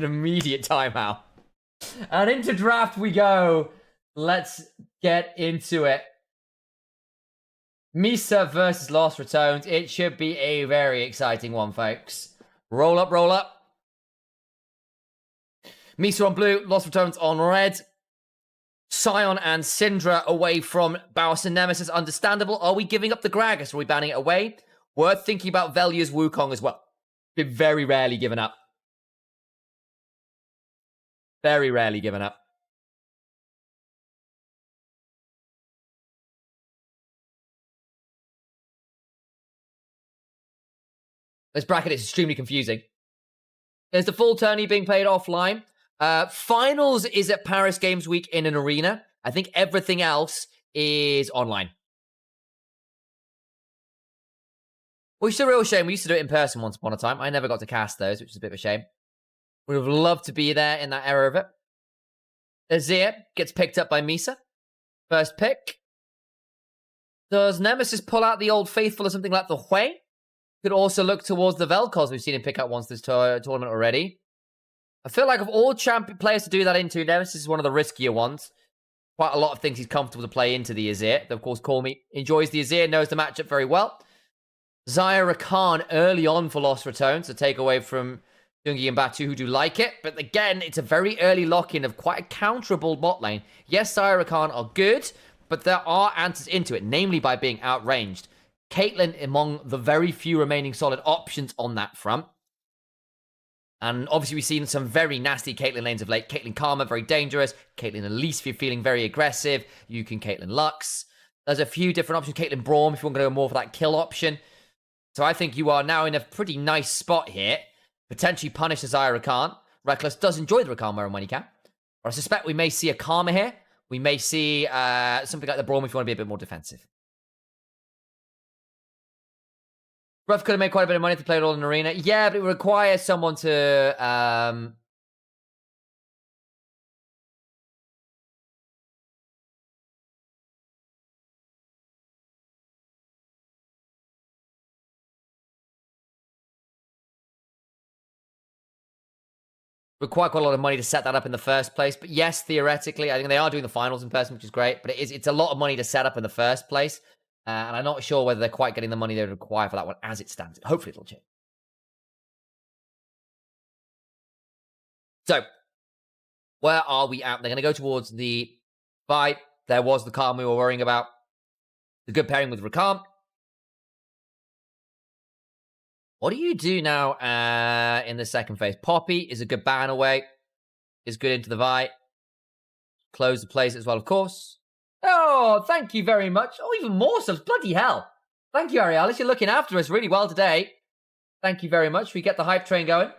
An immediate timeout. And into draft we go. Let's get into it. Misa versus Lost Ratones. It should be a very exciting one, folks. Roll up, roll up. Misa on blue, Lost Ratones on red. Scion and Syndra away from Baus and Nemesis. Understandable. Are we giving up the Gragas? Are we banning it away? Worth thinking about Velia's Wukong as well. Been very rarely given up. Very rarely given up. This bracket is extremely confusing. There's the full tourney being played offline. Finals is at Paris Games Week in an arena. I think everything else is online. Which is a real shame. We used to do it in person once upon a time. I never got to cast those, which is a bit of a shame. Would have loved to be there in that era of it. Azir gets picked up by Misa. First pick. Does Nemesis pull out the Old Faithful or something like the Hui? Could also look towards the Vel'Koz. We've seen him pick up once this tournament already. I feel like of all champion players to do that into, Nemesis is one of the riskier ones. Quite a lot of things he's comfortable to play into the Azir. Of course, Call Me enjoys the Azir, knows the matchup very well. Zyra Khan early on for Lost Ratones, to take away from Jungi and Batu, who do like it. But again, it's a very early lock-in of quite a counterable bot lane. Yes, Zyra Khan are good, but there are answers into it, namely by being outranged. Caitlyn among the very few remaining solid options on that front. And obviously we've seen some very nasty Caitlyn lanes of late. Caitlyn Karma, very dangerous. Caitlyn Elise, if you're feeling very aggressive. You can Caitlyn Lux. There's a few different options. Caitlyn Braum, if you want to go more for that kill option. So I think you are now in a pretty nice spot here. Potentially punish the Zyra Khan. Reckless does enjoy the Rakan wearing when he can. But I suspect we may see a Karma here. We may see something like the Braum if you want to be a bit more defensive. Ruff could have made quite a bit of money if they played all in an arena. Yeah, but it would require someone to... require quite a lot of money to set that up in the first place. But yes, theoretically, I think they are doing the finals in person, which is great. But it's a lot of money to set up in the first place. And I'm not sure whether they're quite getting the money they require for that one as it stands. Hopefully it'll change. So, where are we at? They're going to go towards the Vi. There was the Calm we were worrying about. The good pairing with Rakan. What do you do now in the second phase? Poppy is a good ban away. Is good into the Vi. Close the plays as well, of course. Oh, thank you very much. Oh, even more subs. Bloody hell. Thank you, Arialis. You're looking after us really well today. Thank you very much. We get the hype train going.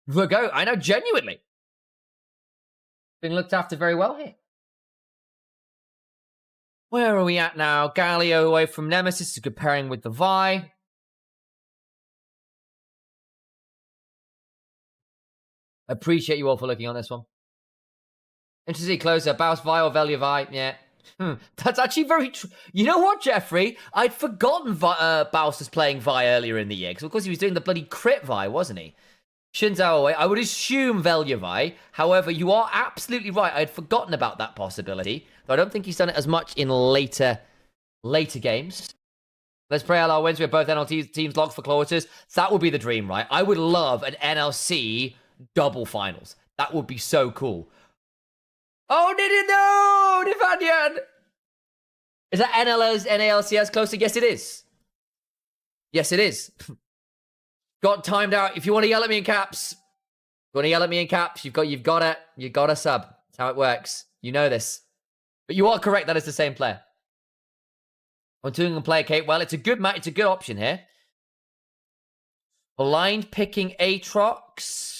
We'll go. I know, genuinely. Being looked after very well here. Where are we at now? Galio away from Nemesis is a good pairing with the Vi. Appreciate you all for looking on this one. Interesting closer. Baus Vi or Velia Vi. Yeah. That's actually very true. You know what, Jeffrey? I'd forgotten Baus was playing Vi earlier in the year. Because, of course, he was doing the bloody crit Vi, wasn't he? Shinzao away. I would assume Velia Vi. However, you are absolutely right. I'd forgotten about that possibility. Though I don't think he's done it as much in later games. Let's pray LR wins. We have both NLT teams locked for quarters. That would be the dream, right? I would love an NLC double finals. That would be so cool. Oh, did you know, Nifanian? Is that NALCS closer? Yes, it is. Yes, it is. Got timed out. If you want to yell at me in caps, you've got to sub. That's how it works. You know this. But you are correct. That is the same player. I'm doing and play Kate. Well, it's a good match. It's a good option here. Blind picking Aatrox.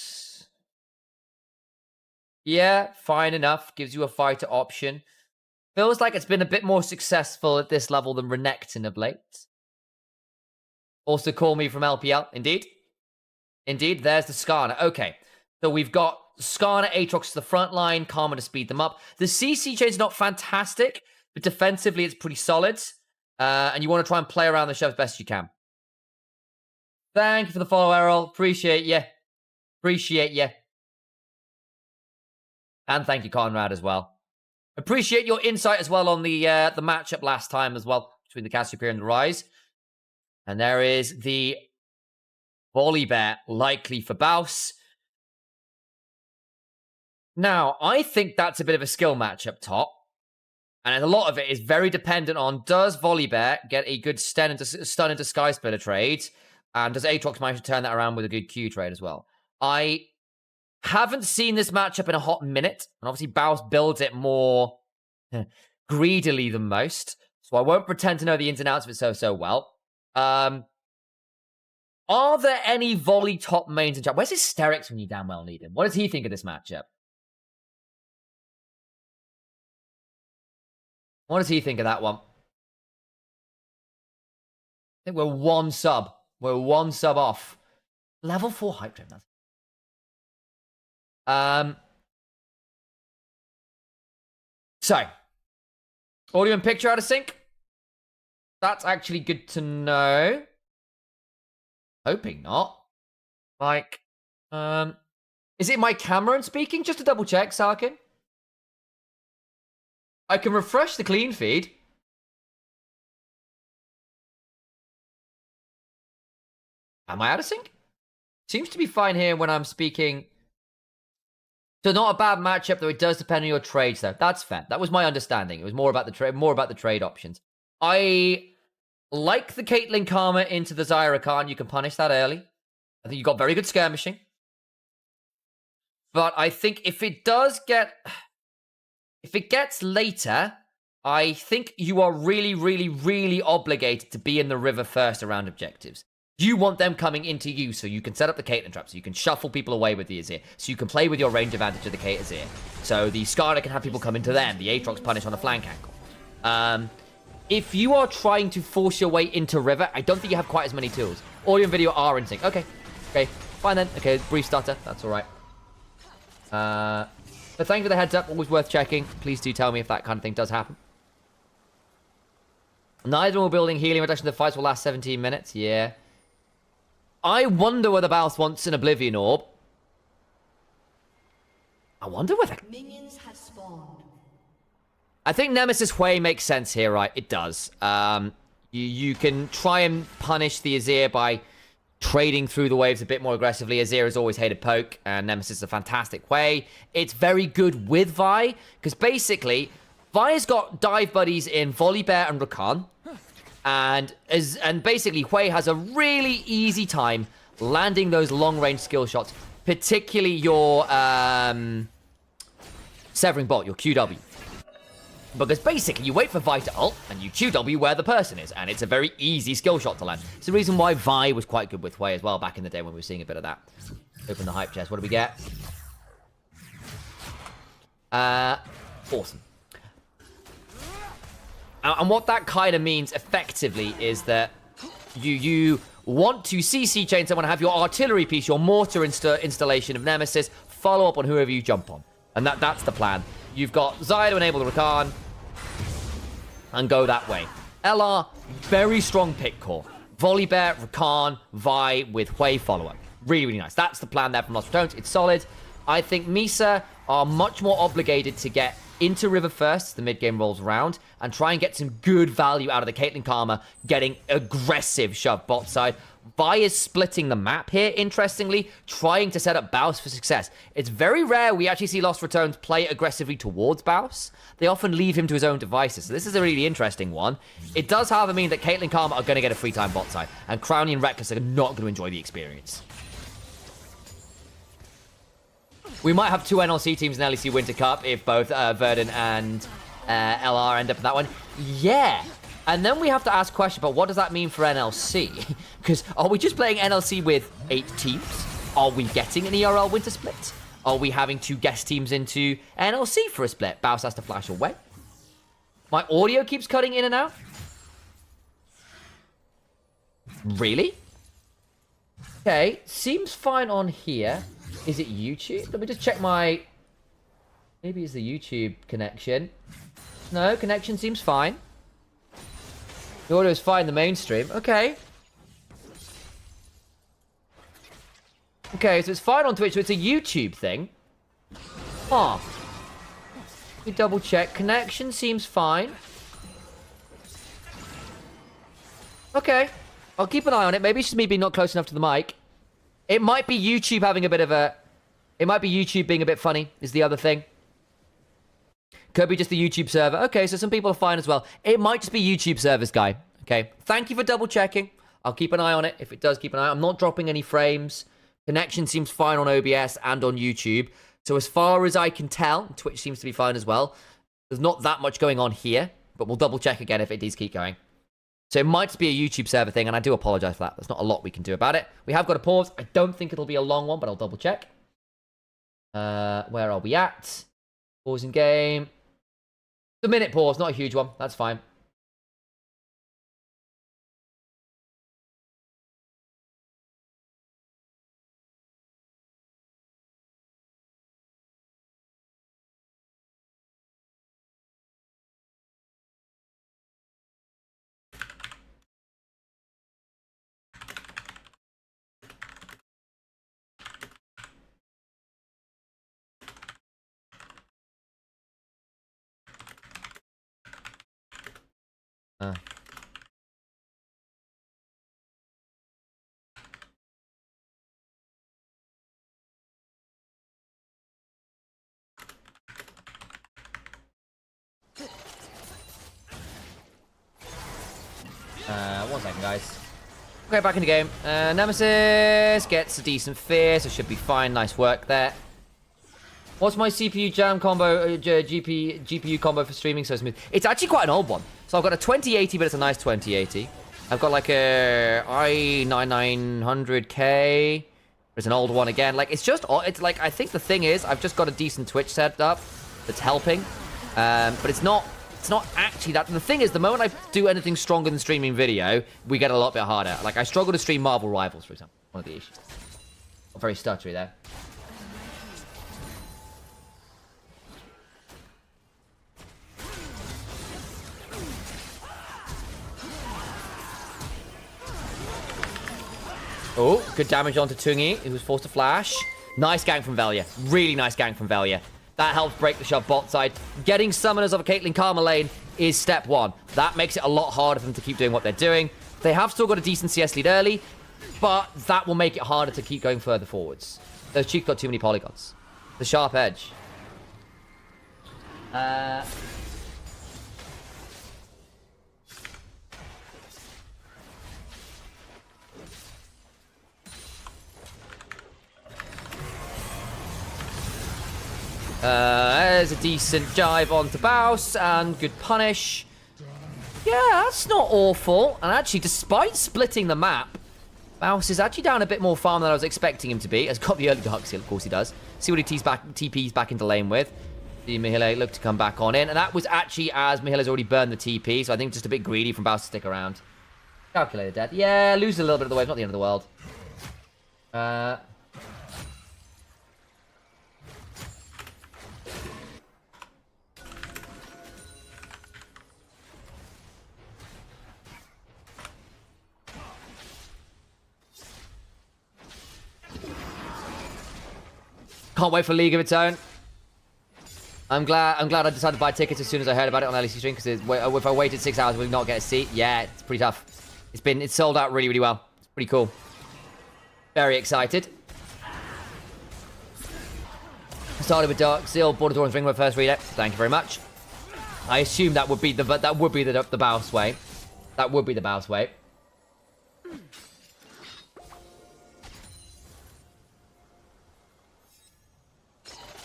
Yeah, fine enough. Gives you a fighter option. Feels like it's been a bit more successful at this level than Renekton of late. Also call me from LPL. Indeed. Indeed, there's the Skarner. Okay. So we've got Skarner, Aatrox to the front line, Karma to speed them up. The CC chain's not fantastic, but defensively it's pretty solid. And you want to try and play around the show as best you can. Thank you for the follow, Errol. Appreciate you. Appreciate you. And thank you, Conrad, as well. Appreciate your insight as well on the matchup last time as well between the Cassiopeia and the Rise. And there is the Volibear, likely for Baus. Now, I think that's a bit of a skill match up top. And a lot of it is very dependent on, does Volibear get a good stun into Sky Splitter trade? And does Aatrox manage to turn that around with a good Q trade as well? I haven't seen this matchup in a hot minute. And obviously, Baus builds it more greedily than most. So I won't pretend to know the ins and outs of it so well. Are there any volley top mains in chat? Where's Hysterix when you damn well need him? What does he think of this matchup? What does he think of that one? I think we're one sub. We're one sub off. Level 4 hype train. So, audio and picture out of sync. That's actually good to know. Hoping not. Like, is it my camera speaking? Just to double check, Sarkin. I can refresh the clean feed. Am I out of sync? Seems to be fine here when I'm speaking. So not a bad matchup, though it does depend on your trades, though. That's fair. That was my understanding. It was more about the trade options. I like the Caitlyn Karma into the Zyra Khan. You can punish that early. I think you got very good skirmishing. But I think if it gets later, I think you are really, really, really obligated to be in the river first around objectives. You want them coming into you so you can set up the Caitlyn trap, so you can shuffle people away with the Azir, so you can play with your range advantage of the Kate Azir. So the Skada can have people come into them, the Aatrox punish on a flank angle. If you are trying to force your way into river, I don't think you have quite as many tools. Audio and video are in sync. Okay, fine then. Okay, brief stutter, that's alright. But thank you for the heads up, always worth checking. Please do tell me if that kind of thing does happen. Neither will building healing reduction. The fights will last 17 minutes. Yeah. I wonder whether Baus wants an Oblivion Orb. I wonder whether... Minions have spawned. I think Nemesis Hui makes sense here, right? It does. You can try and punish the Azir by trading through the waves a bit more aggressively. Azir has always hated poke, and Nemesis is a fantastic way. It's very good with Vi, because basically, Vi has got dive buddies in Volibear and Rakan, and basically, Hui has a really easy time landing those long-range skill shots, particularly your Severing Bolt, your QW. Because basically, you wait for Vi to ult, and you QW where the person is, and it's a very easy skill shot to land. It's the reason why Vi was quite good with Hui as well back in the day when we were seeing a bit of that. Open the hype chest. What do we get? Awesome. And what that kind of means, effectively, is that you want to CC chain someone, have your artillery piece, your mortar installation of Nemesis, follow up on whoever you jump on. And that's the plan. You've got Zyra to enable the Rakan, and go that way. LR, very strong pick core. Volibear, Rakan, Vi with Hui follow-up. Really, really nice. That's the plan there from Lost Ratones. It's solid. I think Misa are much more obligated to get into river first as the mid-game rolls around and try and get some good value out of the Caitlyn Karma, getting aggressive shove bot side. Vi is splitting the map here, interestingly, trying to set up Baus for success. It's very rare we actually see Lost Ratones play aggressively towards Baus. They often leave him to his own devices, so this is a really interesting one. It does, however, mean that Caitlyn Karma are going to get a free time bot side, and Crowny and Reckless are not going to enjoy the experience. We might have two NLC teams in LEC Winter Cup if both Verdant and LR end up in that one. Yeah. And then we have to ask a question about what does that mean for NLC? Because are we just playing NLC with 8 teams? Are we getting an ERL Winter Split? Are we having 2 guest teams into NLC for a split? Baus has to flash away. My audio keeps cutting in and out. Really? Okay, seems fine on here. Is it YouTube? Let me just check my... Maybe it's the YouTube connection. No, connection seems fine. The audio is fine in the mainstream. Okay. Okay, so it's fine on Twitch, so it's a YouTube thing. Huh. Let me double check. Connection seems fine. Okay. I'll keep an eye on it. Maybe it's just me being not close enough to the mic. It might be YouTube having a bit of a... It might be YouTube being a bit funny, is the other thing. Could be just the YouTube server. Okay, so some people are fine as well. It might just be YouTube servers, guy. Okay. Thank you for double checking. I'll keep an eye on it. If it does, keep an eye. I'm not dropping any frames. Connection seems fine on OBS and on YouTube. So as far as I can tell, Twitch seems to be fine as well. There's not that much going on here, but we'll double check again if it does keep going. So it might just be a YouTube server thing, and I do apologize for that. There's not a lot we can do about it. We have got a pause. I don't think it'll be a long one, but I'll double check. Where are we at? Pause in game. It's a minute pause, not a huge one. That's fine. One second, guys. Okay, back in the game. Nemesis gets a decent fear, so should be fine. Nice work there. What's my CPU jam combo, GPU combo for streaming so smooth? It's actually quite an old one. So I've got a 2080, but it's a nice 2080. I've got like a i9-9900K. There's an old one again. Like, it's just, it's like, I think the thing is, I've just got a decent Twitch setup that's helping. But it's not actually that. The thing is, the moment I do anything stronger than streaming video, we get a lot bit harder. Like, I struggle to stream Marvel Rivals, for example. One of the issues. I'm very stuttery there. Oh, good damage onto Tungi, who was forced to flash. Nice gank from Velia. Really nice gank from Velia. That helps break the shove bot side. Getting summoners of a Caitlyn Karma lane is step one. That makes it a lot harder for them to keep doing what they're doing. They have still got a decent CS lead early, but that will make it harder to keep going further forwards. Those cheeks got too many polygons. The sharp edge. There's a decent jive onto Baus, and good punish. Yeah, that's not awful. And actually, despite splitting the map, Baus is actually down a bit more farm than I was expecting him to be. Has got the early Dark Seal, of course he does. See what he TPs back into lane with. The Mihile look to come back on in. And that was actually as Mihile's already burned the TP, so I think just a bit greedy from Baus to stick around. Calculated dead. Yeah, lose a little bit of the wave, not the end of the world. Can't wait for League of its own. I'm glad I decided to buy tickets as soon as I heard about it on LEC stream, because if I waited 6 hours, would not get a seat. Yeah, it's pretty tough. It's sold out really, really well. It's pretty cool. Very excited. Started with Dark Seal, Border Dawn's Ring, my first reader. Thank you very much. I assume that would be the Baus way. That would be the Baus way.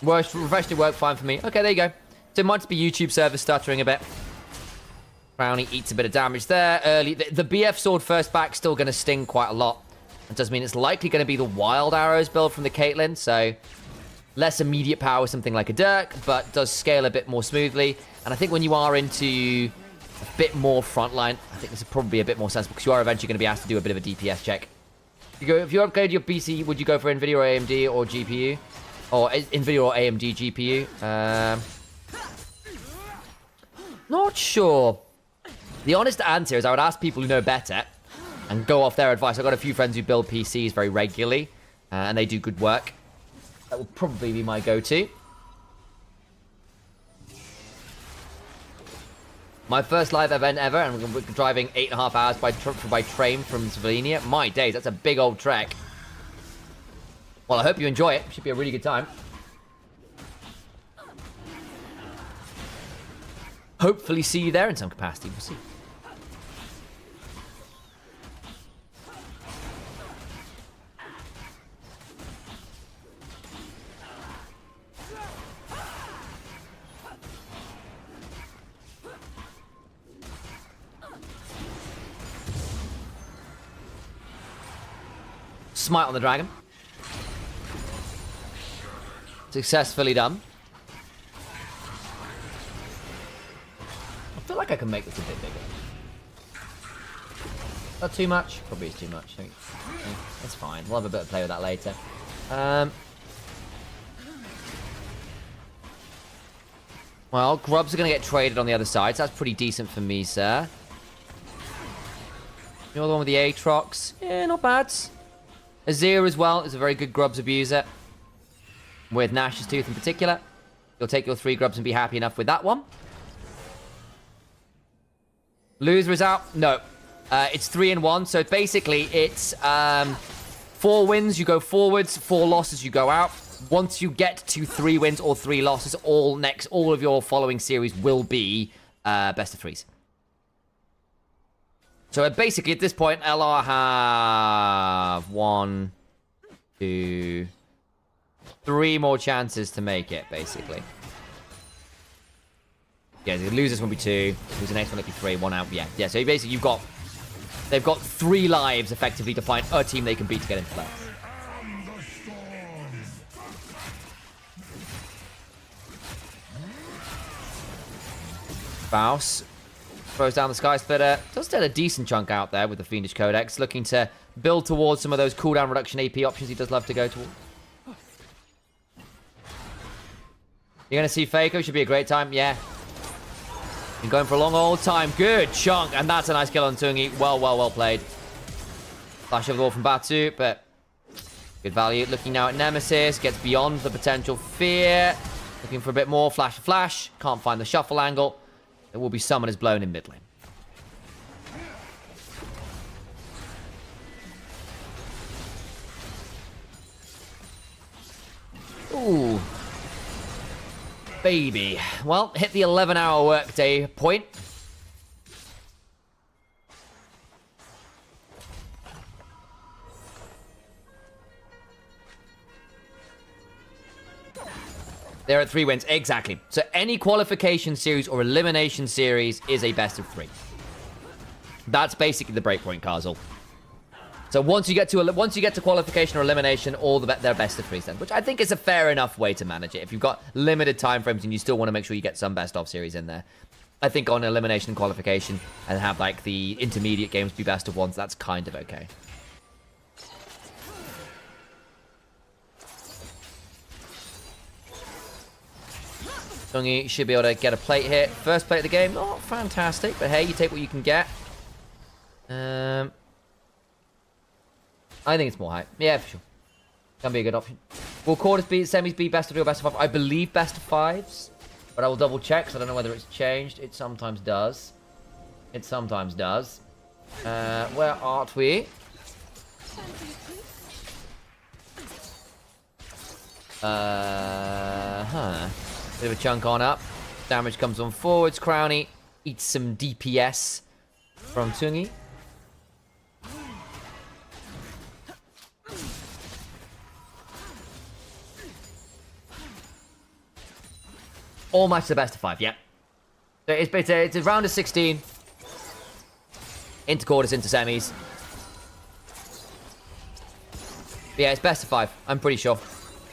Refreshed it worked fine for me. Okay, there you go. So it might just be YouTube server stuttering a bit. Brownie eats a bit of damage there. Early, the BF sword first back still going to sting quite a lot. It does mean it's likely going to be the Wild Arrows build from the Caitlyn, so less immediate power, something like a Dirk, but does scale a bit more smoothly. And I think when you are into a bit more frontline, I think this is probably a bit more sensible, because you are eventually going to be asked to do a bit of a DPS check. If you upgrade your PC, would you go for NVIDIA or AMD or GPU? Or NVIDIA or AMD GPU? Not sure. The honest answer is I would ask people who know better and go off their advice. I've got a few friends who build PCs very regularly. And they do good work. That will probably be my go-to. My first live event ever, and we're driving 8.5 hours by train from Slovenia. My days, that's a big old trek. Well, I hope you enjoy it. Should be a really good time. Hopefully see you there in some capacity. We'll see. Smite on the dragon. Successfully done. I feel like I can make this a bit bigger. Not too much? Probably is too much. It's fine. We'll have a bit of play with that later. Well, grubs are going to get traded on the other side, so that's pretty decent for me, sir. You're the one with the Aatrox. Yeah, not bad. Azir as well is a very good grubs abuser. With Nash's Tooth in particular. You'll take your 3 grubs and be happy enough with that one. Loser is out. No. It's 3 in 1. So basically, it's 4 wins, you go forwards. 4 losses, you go out. Once you get to 3 wins or 3 losses, all of your following series will be best of 3s. So basically, at this point, LR have 1, 2, 3 more chances to make it, basically. Yeah, the losers will be 2. Lose the next one, it'll be 3. 1 out, yeah. Yeah, so basically, they've got 3 lives, effectively, to find a team they can beat to get into play. Faust throws down the Sky Splitter. Does get a decent chunk out there with the Fiendish Codex. Looking to build towards some of those cooldown reduction AP options he does love to go towards. You're going to see Faker. Should be a great time. Yeah. Been going for a long old time. Good chunk. And that's a nice kill on Tungi. Well played. Flash over the wall from Batu, but good value. Looking now at Nemesis. Gets beyond the potential fear. Looking for a bit more. Flash. Can't find the shuffle angle. It will be summoners blown in mid lane. Ooh. Baby. Well, hit the 11-hour workday point. They're at 3 wins. Exactly. So any qualification series or elimination series is a best of 3. That's basically the breakpoint, Karzul. So once you get to qualification or elimination, they're best of 3s then, which I think is a fair enough way to manage it. If you've got limited time frames and you still want to make sure you get some best of series in there, I think on elimination and qualification and have like the intermediate games be best of 1s, that's kind of okay. Tungi should be able to get a plate hit. First plate of the game, not fantastic, but hey, you take what you can get. I think it's more hype. Yeah, for sure. Can be a good option. Will quarters be semis be best of 3 or best of 5? I believe best of 5s, but I will double check because I don't know whether it's changed. It sometimes does. Where are we? Bit of a chunk on up. Damage comes on forwards. Crowny eats some DPS from Tungi. All matches are best of 5, yeah. So it's a round of 16. Into quarters, into semis. But yeah, it's best of 5. I'm pretty sure.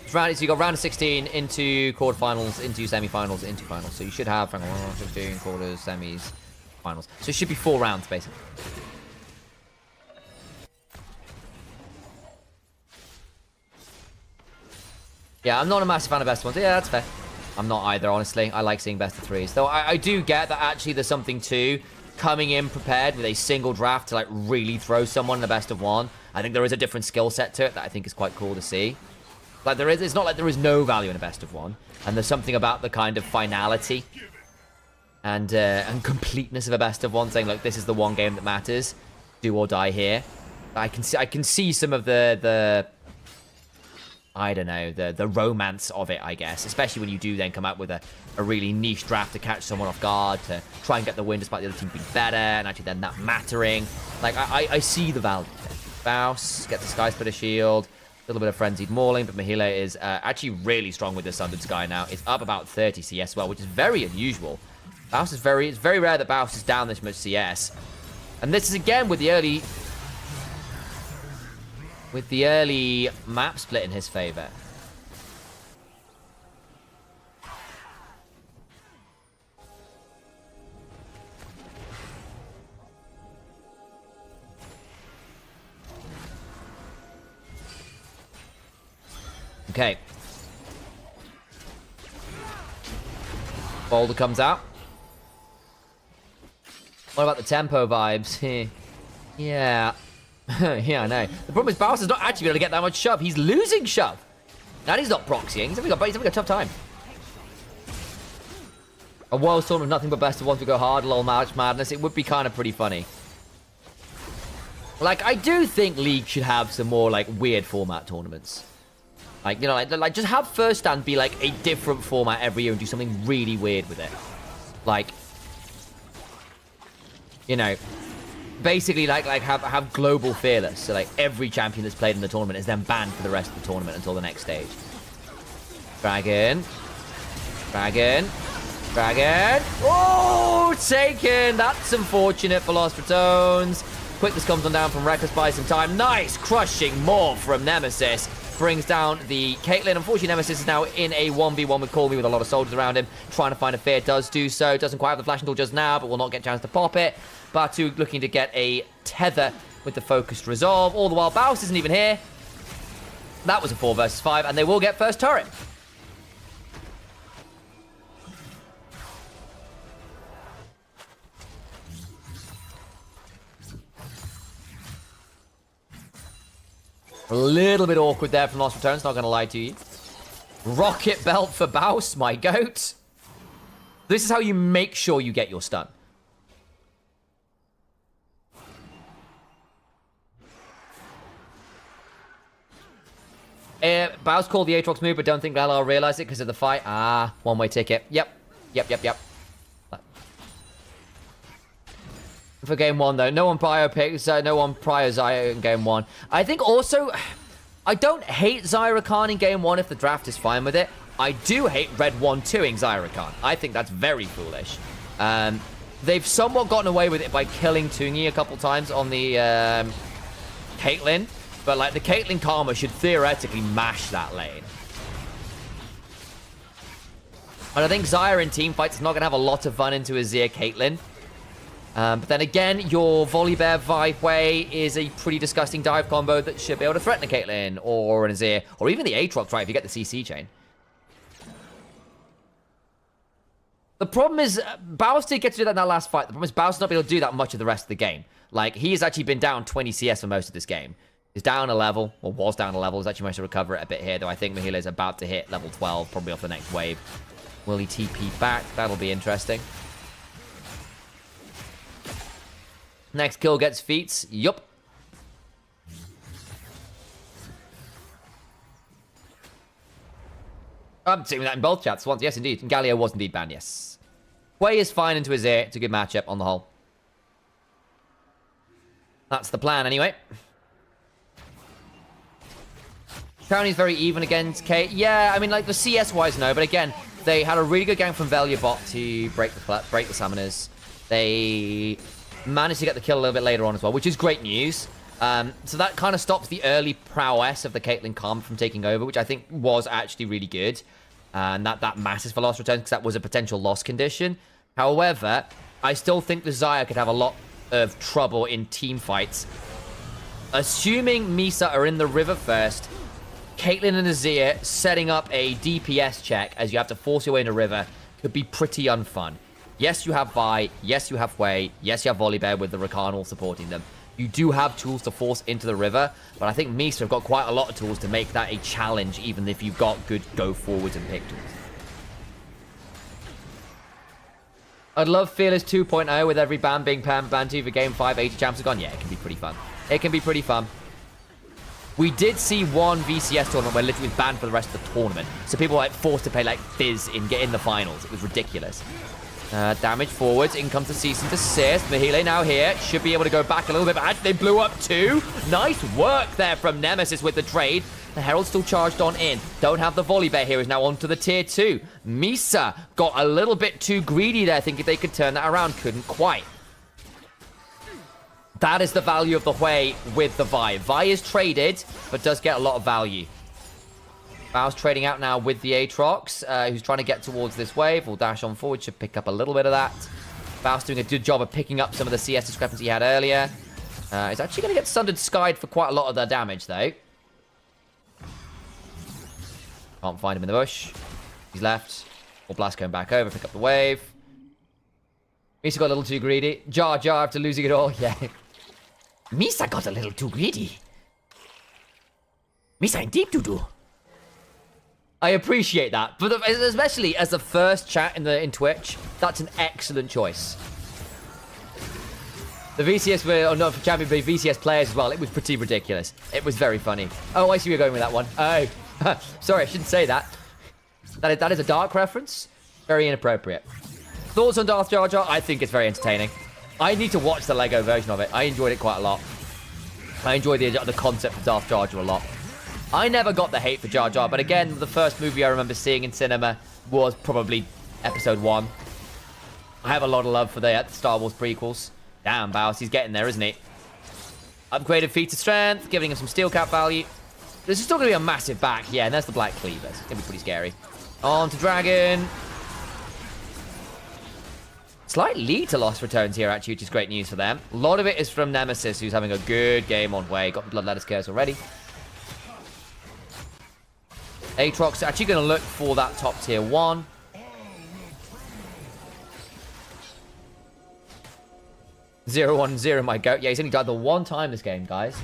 So you got round of 16 into quarterfinals, into semi-finals, into finals. So you should have 16 quarters, semis, finals. So it should be 4 rounds, basically. Yeah, I'm not a massive fan of best of 1s. Yeah, that's fair. I'm not either, honestly. I like seeing best of 3s. Though I do get that actually there's something to coming in prepared with a single draft to like really throw someone in the best of 1. I think there is a different skill set to it that I think is quite cool to see. Like, it's not like there is no value in a best of one. And there's something about the kind of finality and completeness of a best of one, saying, like, this is the one game that matters. Do or die here. I can see some of the I don't know, the romance of it, I guess. Especially when you do then come out with a really niche draft to catch someone off guard, to try and get the win despite the other team being better, and actually then that mattering. Like, I see the value there. Faust gets the Sky Splitter shield. A little bit of frenzied mauling, but Mahile is actually really strong with the Sundered Sky now. It's up about 30 CS as well, which is very unusual. Faust is it's very rare that Faust is down this much CS. And this is again with the early map split in his favor. Okay. Boulder comes out. What about the tempo vibes? Yeah. Yeah, I know. The problem is Bowser's not actually going to get that much shove. He's losing shove. And he's not proxying. He's having a tough time. A world tournament with nothing but best of ones to go hard, lol, March Madness. It would be kind of pretty funny. Like, I do think League should have some more, like, weird format tournaments. Like, you know, like just have First Stand be, like, a different format every year and do something really weird with it. Like, you know, basically, like have global fearless. So, like, every champion that's played in the tournament is then banned for the rest of the tournament until the next stage. Dragon. Dragon. Dragon. Oh, taken. That's unfortunate for Lost Ratones. Quickness comes on down from Reckless by some time. Nice crushing morph from Nemesis. Brings down the Caitlyn. Unfortunately, Nemesis is now in a 1v1 with Call Me with a lot of soldiers around him. Trying to find a fear. Does do so. Doesn't quite have the flash until just now, but will not get a chance to pop it. Batu looking to get a tether with the focused resolve. All the while, Baus isn't even here. That was a 4 versus 5, and they will get first turret. A little bit awkward there from Lost Returns, not going to lie to you. Rocket belt for Baus, my goat. This is how you make sure you get your stun. Baus called the Aatrox move, but don't think LR realized it because of the fight. Ah, one-way ticket. Yep. For game one, though. No one prior picks, no one prior Zyra in game one. I think also, I don't hate Zyra Khan in game one if the draft is fine with it. I do hate Red 1-2ing Zyra Khan. I think that's very foolish. They've somewhat gotten away with it by killing Tungi a couple times on the Caitlyn. But, like, the Caitlyn Karma should theoretically mash that lane. And I think Zyra in teamfights is not going to have a lot of fun into Azir Caitlyn. But then again, your Volibear Vibe Way is a pretty disgusting dive combo that should be able to threaten a Caitlyn or an Azir, or even the Aatrox, right, if you get the CC chain. The problem is, Baus did get to do that in that last fight. The problem is Baus not be able to do that much of the rest of the game. Like, he has actually been down 20 CS for most of this game. He's down a level, or was down a level. He's actually managed to recover it a bit here, though I think Mahile is about to hit level 12, probably off the next wave. Will he TP back? That'll be interesting. Next kill gets feats. Yup. I'm seeing that in both chats once. Yes, indeed. And Galio was indeed banned, yes. Way is fine into his ear. It's a good matchup on the whole. That's the plan, anyway. County's very even against Kate. Yeah, I mean, like, the CS-wise, no. But again, they had a really good gang from Velia bot to break the summoners. They managed to get the kill a little bit later on as well, which is great news. So that kind of stops the early prowess of the Caitlyn Karma from taking over, which I think was actually really good. And that matters for Lost Returns because that was a potential loss condition. However, I still think the Xayah could have a lot of trouble in team fights. Assuming Misa are in the river first, Caitlyn and Azir setting up a DPS check as you have to force your way in a river could be pretty unfun. Yes, you have Vi. Yes, you have Wei. Yes, you have Volibear with the Rakan all supporting them. You do have tools to force into the river, but I think Misa have got quite a lot of tools to make that a challenge, even if you've got good go-forwards and pick tools. I'd love Fearless 2.0 with every ban being banned to for Game 5, 80 champs are gone. Yeah, it can be pretty fun. It can be pretty fun. We did see one VCS tournament where literally was banned for the rest of the tournament. So people were like forced to play like Fizz in the finals. It was ridiculous. Damage forwards. In comes the cease and desist. Mahile now here. Should be able to go back a little bit, but actually they blew up too. Nice work there from Nemesis with the trade. The Herald still charged on in. Don't have the volley bear here. Is now on to the tier 2. Misa got a little bit too greedy there, thinking they could turn that around. Couldn't quite. That is the value of the Hui with the Vi. Vi is traded, but does get a lot of value. Bao's trading out now with the Aatrox, who's trying to get towards this wave. Will dash on forward, should pick up a little bit of that. Bao's doing a good job of picking up some of the CS discrepancy he had earlier. He's actually going to get Sundered Skied for quite a lot of the damage, though. Can't find him in the bush. He's left. Or Blast going back over, pick up the wave. Misa got a little too greedy. Jar after losing it all. Yeah. Misa got a little too greedy. Misa in deep doo-doo. I appreciate that, but especially as the first chat in Twitch, that's an excellent choice. The VCS were, or not for champion, but VCS players as well. It was pretty ridiculous. It was very funny. Oh, I see where you're going with that one. Oh, sorry, I shouldn't say that. That is a dark reference. Very inappropriate. Thoughts on Darth Jar Jar? I think it's very entertaining. I need to watch the Lego version of it. I enjoyed it quite a lot. I enjoyed the concept of Darth Jar Jar a lot. I never got the hate for Jar Jar, but again, the first movie I remember seeing in cinema was probably Episode 1. I have a lot of love for the Star Wars prequels. Damn, Baus, he's getting there, isn't he? Upgraded feat of strength, giving him some steel cap value. This is still going to be a massive back. Yeah, and there's the Black Cleavers. It's going to be pretty scary. On to Dragon. Slight lead to Lost Ratones here, actually, which is great news for them. A lot of it is from Nemesis, who's having a good game on Way. Got the Blood Lettuce Curse already. Aatrox actually going to look for that top tier 1. Zero, 1-0, my goat. Yeah, he's only died the one time this game, guys.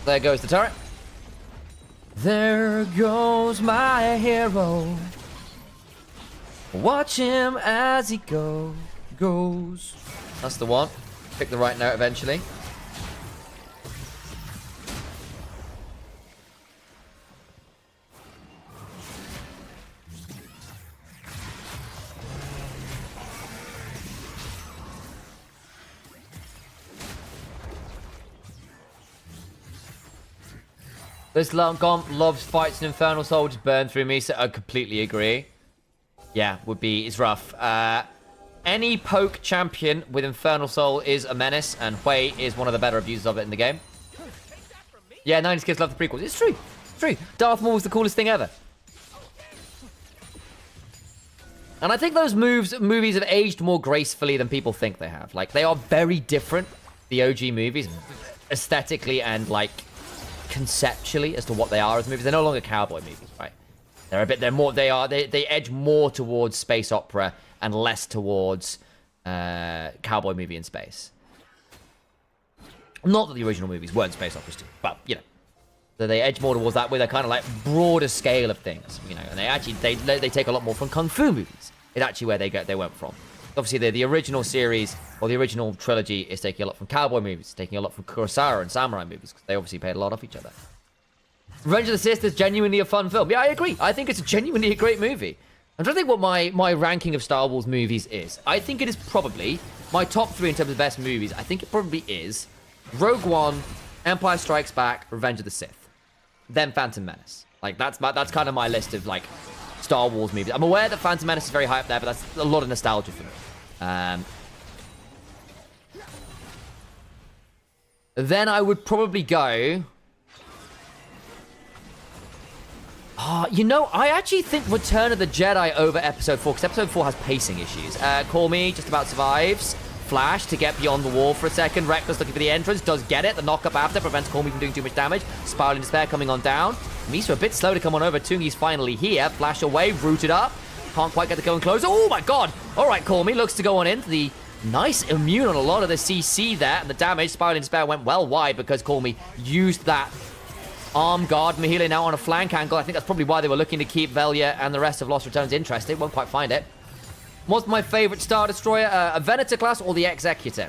There goes the turret. There goes my hero. Watch him as he goes. That's the one. Pick the right note eventually. This Gomp loves fights and Infernal Soul, just burn through me, so I completely agree. Yeah, it's rough. Any poke champion with Infernal Soul is a menace, and Hui is one of the better abusers of it in the game. Yeah, 90s kids love the prequels. It's true. It's true. Darth Maul was the coolest thing ever. And I think those movies have aged more gracefully than people think they have. Like, they are very different, the OG movies, aesthetically and, like, conceptually as to what they are as movies. They're no longer cowboy movies, right? They edge more towards space opera and less towards cowboy movie in space. Not that the original movies weren't space operas too, but you know, so they edge more towards that with a kind of like broader scale of things, you know. And they take a lot more from kung fu movies. It's actually where they went from. Obviously, the original series or the original trilogy is taking a lot from cowboy movies, taking a lot from Kurosawa and samurai movies, because they obviously paid a lot off each other. Revenge of the Sith is genuinely a fun film. Yeah, I agree. I think it's genuinely a great movie. I'm trying to think what my ranking of Star Wars movies is. I think it is probably my top 3 in terms of best movies. I think it probably is Rogue One, Empire Strikes Back, Revenge of the Sith, then Phantom Menace. Like that's kind of my list of like Star Wars movies. I'm aware that Phantom Menace is very high up there, but that's a lot of nostalgia for me. Then I would probably go... you know, I actually think Return of the Jedi over Episode 4, because Episode 4 has pacing issues. Call Me, just about survives. flash to get beyond the wall for a second. Reckless looking for the entrance. Does get it. The knock-up after prevents Call Me from doing too much damage. Spiraling Despair coming on down. Misa a bit slow to come on over. Tungi's finally here. Flash away. Rooted up. Can't quite get the going close. Oh, my God. All right, Call Me looks to go on in. The nice immune on a lot of the CC there. And the damage. Spiraling Despair went well wide because Call Me used that arm guard. Mahile now on a flank angle. I think that's probably why they were looking to keep Velia and the rest of Lost Ratones interested. Won't quite find it. What's my favorite Star Destroyer? A Venator class or the Executor?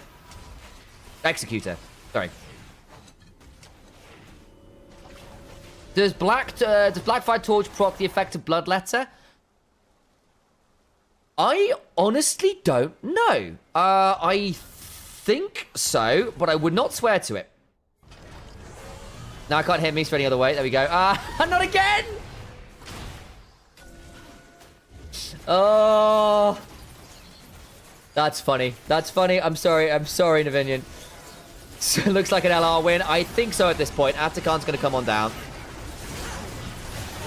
Executor. Sorry. Does Blackfire Torch proc the effect of Bloodletter? I honestly don't know. I think so, but I would not swear to it. No, I can't hit Misa any other way. There we go. Not again! Oh, that's funny. That's funny. I'm sorry. I'm sorry, Navinian. So it looks like an LR win. I think so at this point. Atakan's going to come on down.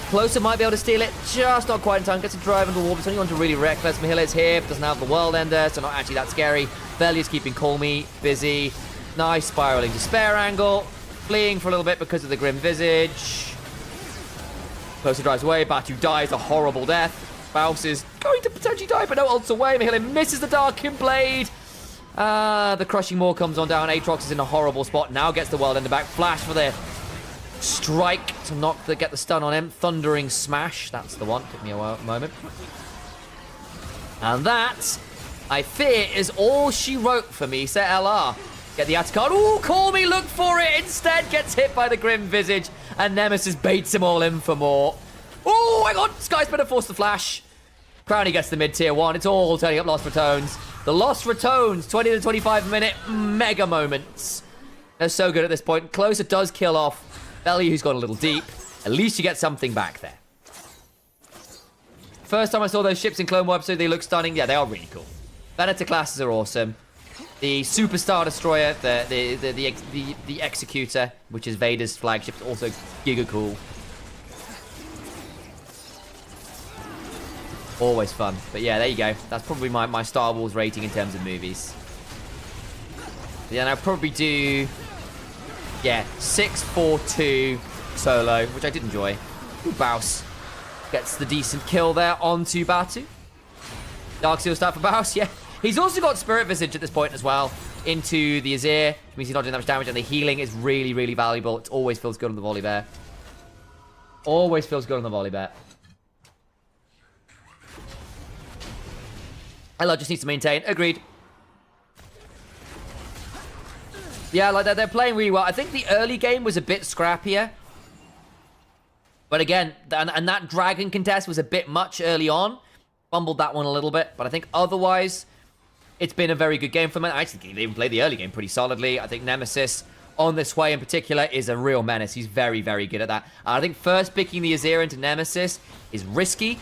Closer might be able to steal it. Just not quite in time. Gets a drive into the wall. But it's only on to really reckless. Mahile is here. Doesn't have the World Ender, so not actually that scary. Velia's keeping Call Me busy. Nice spiraling Despair angle. Fleeing for a little bit because of the Grim Visage. Closer drives away. Batu dies a horrible death. Faust is going to potentially die, but no ults away. Mahile misses the Darkin Blade. The Crushing Maw comes on down. Aatrox is in a horrible spot. Now gets the World Ender back. Flash for the strike to get the stun on him. Thundering Smash. That's the one. Took me a moment. And that, I fear, is all she wrote for Misa LR. Get the Atacard. Ooh, Call Me, look for it. Instead gets hit by the Grim Visage. And Nemesis baits him all in for more. Oh, hang on. Sky's better force the flash. Crowny gets the mid-tier 1. It's all turning up Lost Ratones. The Lost Ratones, 20 to 25 minute mega moments. They're so good at this point. Closer does kill off Velia, who's gone a little deep. At least you get something back there. First time I saw those ships in Clone War episode, they look stunning. Yeah, they are really cool. Venator classes are awesome. The Superstar Destroyer, the Executor, which is Vader's flagship, is also giga cool. Always fun. But yeah, there you go. That's probably my Star Wars rating in terms of movies. Yeah, and I'll probably do, yeah, 6-4-2 solo, which I did enjoy. Ooh, Baus gets the decent kill there onto Batu. Dark Seal start for Baus, yeah. He's also got Spirit Visage at this point as well into the Azir, which means he's not doing that much damage, and the healing is really, really valuable. It always feels good on the Volley Bear. Always feels good on the Volley Bear. Elo just needs to maintain. Agreed. Yeah, like they're playing really well. I think the early game was a bit scrappier. But again, and that Dragon contest was a bit much early on. Fumbled that one a little bit. But I think otherwise, it's been a very good game for them. I actually think they even played the early game pretty solidly. I think Nemesis on this way in particular is a real menace. He's very, very good at that. I think first picking the Azir into Nemesis is risky.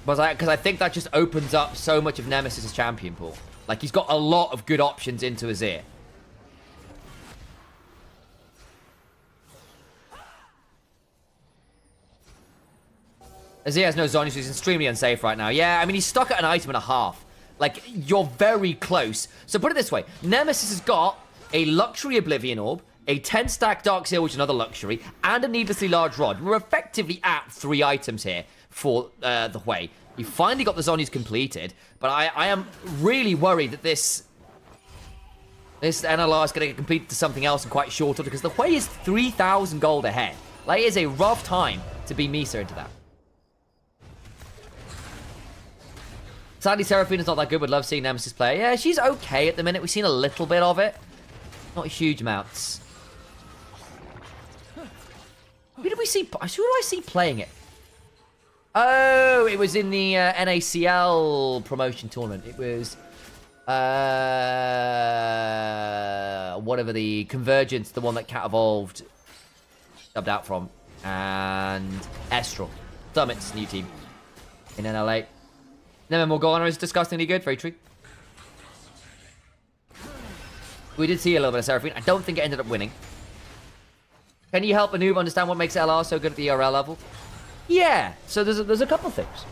Because I think that just opens up so much of Nemesis' champion pool. Like, he's got a lot of good options into Azir. Azir has no Zhonya's, so he's extremely unsafe right now. Yeah, I mean, he's stuck at an item and a half. Like, you're very close. So put it this way. Nemesis has got a luxury Oblivion Orb, a 10-stack Dark Seal, which is another luxury, and a needlessly large rod. We're effectively at 3 items here for the Hui. He finally got the Zhonya's completed, but I am really worried that this NLR is going to get completed to something else in quite short order, because the Hui is 3,000 gold ahead. Like, it is a rough time to be Misa into that. Sadly, Seraphina's not that good. Would love seeing Nemesis play. Yeah, she's okay at the minute. We've seen a little bit of it. Not huge amounts. Who did we see? Who did I see playing it? Oh, it was in the NACL promotion tournament. It was whatever the Convergence, the one that Cat Evolved dubbed out from, and Estral, Summit's new team in NLA. Never Morgana is disgustingly good. Very true. We did see a little bit of Seraphine. I don't think it ended up winning. Can you help a noob understand what makes LR so good at the ERL level? Yeah. So there's a couple things.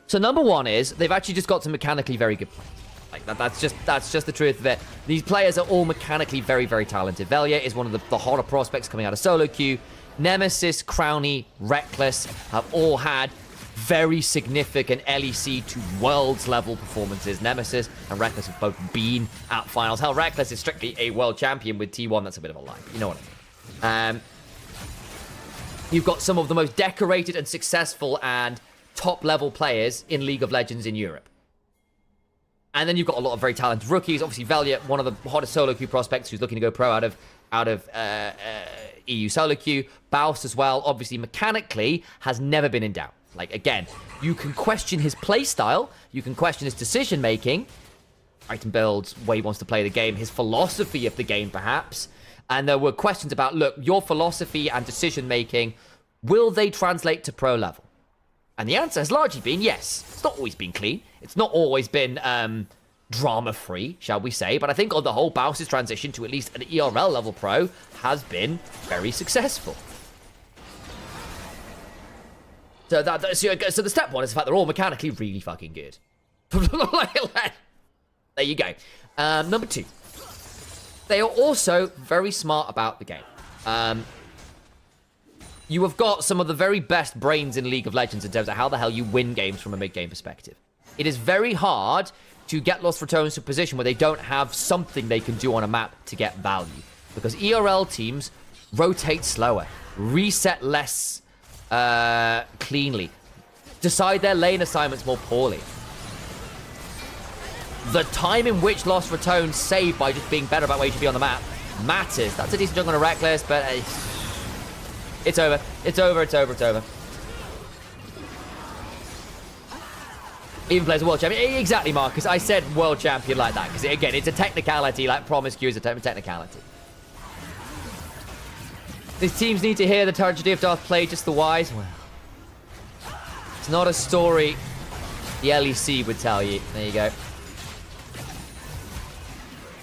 So number one is they've actually just got some mechanically very good players. Like, that's just the truth of it. These players are all mechanically very, very talented. Velia is one of the hotter prospects coming out of solo queue. Nemesis, Crowny, Reckless have all had very significant LEC to worlds level performances. Nemesis and Reckless have both been at finals. Hell, Reckless is strictly a world champion with T1. That's a bit of a lie. You know what I mean? You've got some of the most decorated and successful and top level players in League of Legends in Europe. And then you've got a lot of very talented rookies. Obviously, Velia, one of the hottest solo queue prospects who's looking to go pro out of EU solo queue. Baus as well, obviously, mechanically, has never been in doubt. Like, again, you can question his play style. You can question his decision-making. Item builds, way he wants to play the game. His philosophy of the game, perhaps. And there were questions about, look, your philosophy and decision-making, will they translate to pro level? And the answer has largely been yes. It's not always been clean. It's not always been drama-free, shall we say. But I think on the whole, Baus's transition to at least an ERL level pro has been very successful. So the step one is the fact they're all mechanically really fucking good. There you go. Number 2. They are also very smart about the game. You have got some of the very best brains in League of Legends in terms of how the hell you win games from a mid-game perspective. It is very hard to get Los Ratones to a position where they don't have something they can do on a map to get value. Because ERL teams rotate slower, reset less cleanly, decide their lane assignments more poorly. The time in which Los Ratones save by just being better about where you should be on the map matters. That's a decent jump on a Reckless, but it's over. It's over. It's over. It's over. Even plays a world champion. Exactly, Marcus. I said world champion like that because, again, it's a technicality. Like Promise Q is a technicality. These teams need to hear the tragedy of Darth play just the wise. Well, it's not a story the LEC would tell you. There you go.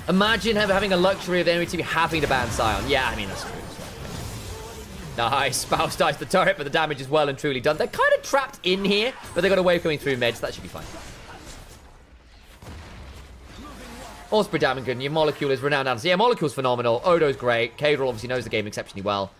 Imagine having a luxury of the enemy team having to ban Sion. Yeah, I mean, that's true. Nice. Baus dies the turret, but the damage is well and truly done. They're kind of trapped in here, but they got a wave coming through mid, so that should be fine. Also pretty damn good. And your Molecule is renowned now. So yeah, Molecule's phenomenal. Odo's great. Kadral obviously knows the game exceptionally well.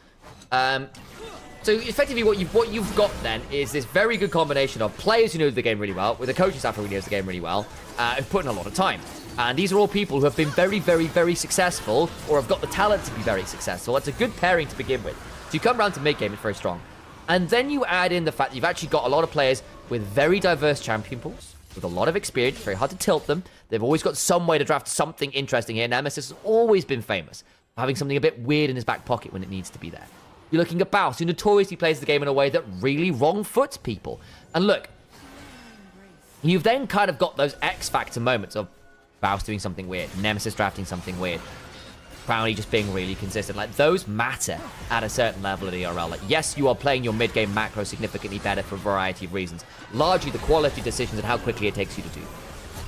So effectively what you've got then is this very good combination of players who know the game really well, with a coaching staff who knows the game really well, and put in a lot of time. And these are all people who have been very, very, very successful, or have got the talent to be very successful. It's a good pairing to begin with. So you come around to mid-game, it's very strong. And then you add in the fact that you've actually got a lot of players with very diverse champion pools, with a lot of experience, very hard to tilt them. They've always got some way to draft something interesting here. Nemesis has always been famous for having something a bit weird in his back pocket when it needs to be there. You're looking at Baus, who notoriously plays the game in a way that really wrong-foots people. And look, you've then kind of got those X-Factor moments of Baus doing something weird, Nemesis drafting something weird, Crowny just being really consistent. Like, those matter at a certain level at ERL. Like, yes, you are playing your mid-game macro significantly better for a variety of reasons. Largely the quality decisions and how quickly it takes you to do.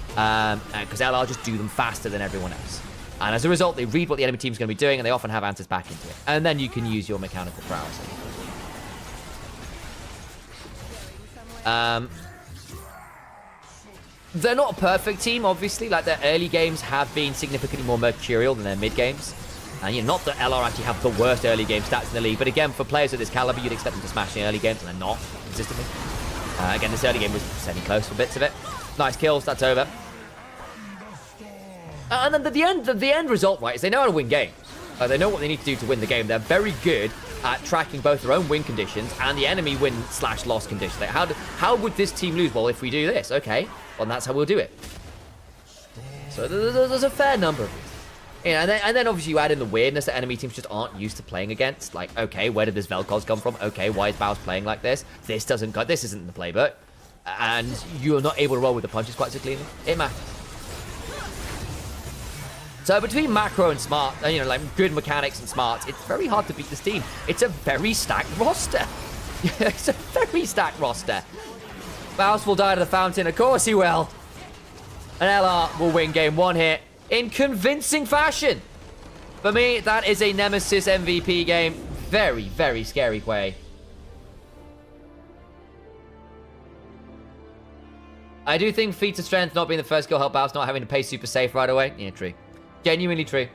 Because LR just do them faster than everyone else. And as a result, they read what the enemy team's going to be doing, and they often have answers back into it. And then you can use your mechanical prowess. They're not a perfect team, obviously. Like, their early games have been significantly more mercurial than their mid games. And you know, not that LR actually have the worst early game stats in the league, but again, for players of this caliber, you'd expect them to smash the early games, and they're not consistently. Again, this early game was semi-close for bits of it. Nice kills, that's over. And then the end result, right, is they know how to win games. They know what they need to do to win the game. They're very good at tracking both their own win conditions and the enemy win/loss conditions. Like, how would this team lose? Well, if we do this, okay, well, that's how we'll do it. So there's a fair number of these. Yeah, and then obviously you add in the weirdness that enemy teams just aren't used to playing against. Like, okay, where did this Vel'Koz come from? Okay, why is Baus playing like this? This isn't in the playbook. And you're not able to roll with the punches quite so cleanly. It matters. So between macro and smart, you know, like good mechanics and smarts, it's very hard to beat this team. It's a very stacked roster. It's a very stacked roster. Baus will die to the fountain. Of course he will. And LR will win game one here in convincing fashion. For me, that is a Nemesis MVP game. Very, very scary way. I do think feats of strength not being the first skill help out, not having to pay super safe right away. Yeah, true. Genuinely true.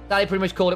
Sally pretty much called it with